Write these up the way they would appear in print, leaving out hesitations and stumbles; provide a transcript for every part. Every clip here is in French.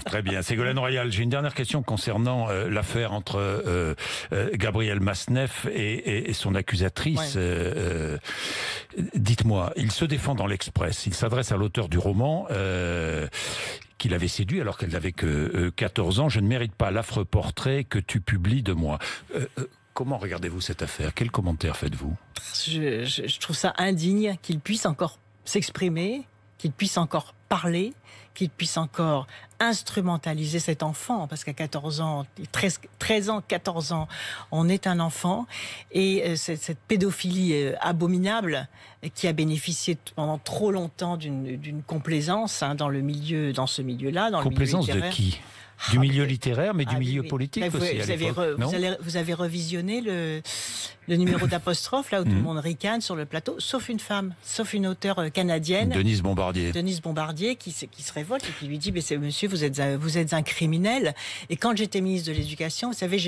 Très bien. Ségolène Royal, j'ai une dernière question concernant l'affaire entre Gabriel Masneff et son accusatrice. Ouais. Dites-moi, il se défend dans l'Express. Il s'adresse à l'auteur du roman qu'il avait séduit alors qu'elle n'avait que 14 ans. Je ne mérite pas l'affreux portrait que tu publies de moi. Comment regardez-vous cette affaire? Quel commentaire faites-vous? Je trouve ça indigne qu'il puisse encore s'exprimer, qu'il puisse encore parler, qu'il puisse encore instrumentaliser cet enfant, parce qu'à 14 ans, 13 ans, 14 ans, on est un enfant, et cette pédophilie abominable qui a bénéficié pendant trop longtemps d'une complaisance dans ce milieu-là, dans Complaisance le milieu de littéraire. qui? Du milieu littéraire, mais du Oui, milieu oui. politique Mais aussi à l'époque, non? vous avez revisionné le numéro d'apostrophe, là où tout le monde ricane sur le plateau, sauf une femme, sauf une auteure canadienne. Denise Bombardier. Qui se révolte et qui lui dit mais monsieur, vous êtes un criminel. Et quand j'étais ministre de l'Éducation, vous savez,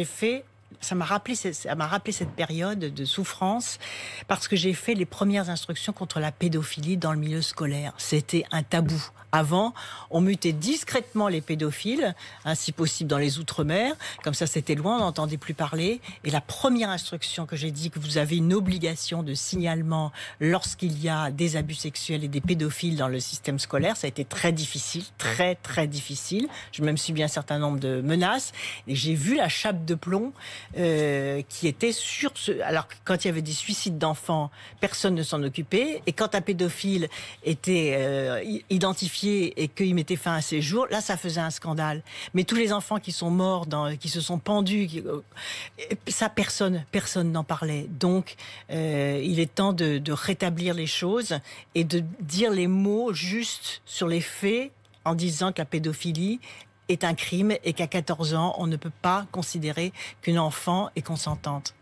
ça m'a rappelé cette période de souffrance, parce que j'ai fait les premières instructions contre la pédophilie dans le milieu scolaire. C'était un tabou. Avant, on mutait discrètement les pédophiles, si possible dans les Outre-mer. Comme ça, c'était loin, on n'entendait plus parler. Et la première instruction que j'ai dit, que vous avez une obligation de signalement lorsqu'il y a des abus sexuels et des pédophiles dans le système scolaire, ça a été très difficile, très très difficile. J'ai même subi un certain nombre de menaces. Et j'ai vu la chape de plomb qui était sur ce... Alors, quand il y avait des suicides d'enfants, personne ne s'en occupait. Et quand un pédophile était identifié et qu'il mettait fin à ses jours, là, ça faisait un scandale. Mais tous les enfants qui sont morts, qui se sont pendus, ça, personne n'en parlait. Donc, il est temps de rétablir les choses et de dire les mots justes sur les faits, en disant que la pédophilie est un crime et qu'à 14 ans, on ne peut pas considérer qu'une enfant est consentante.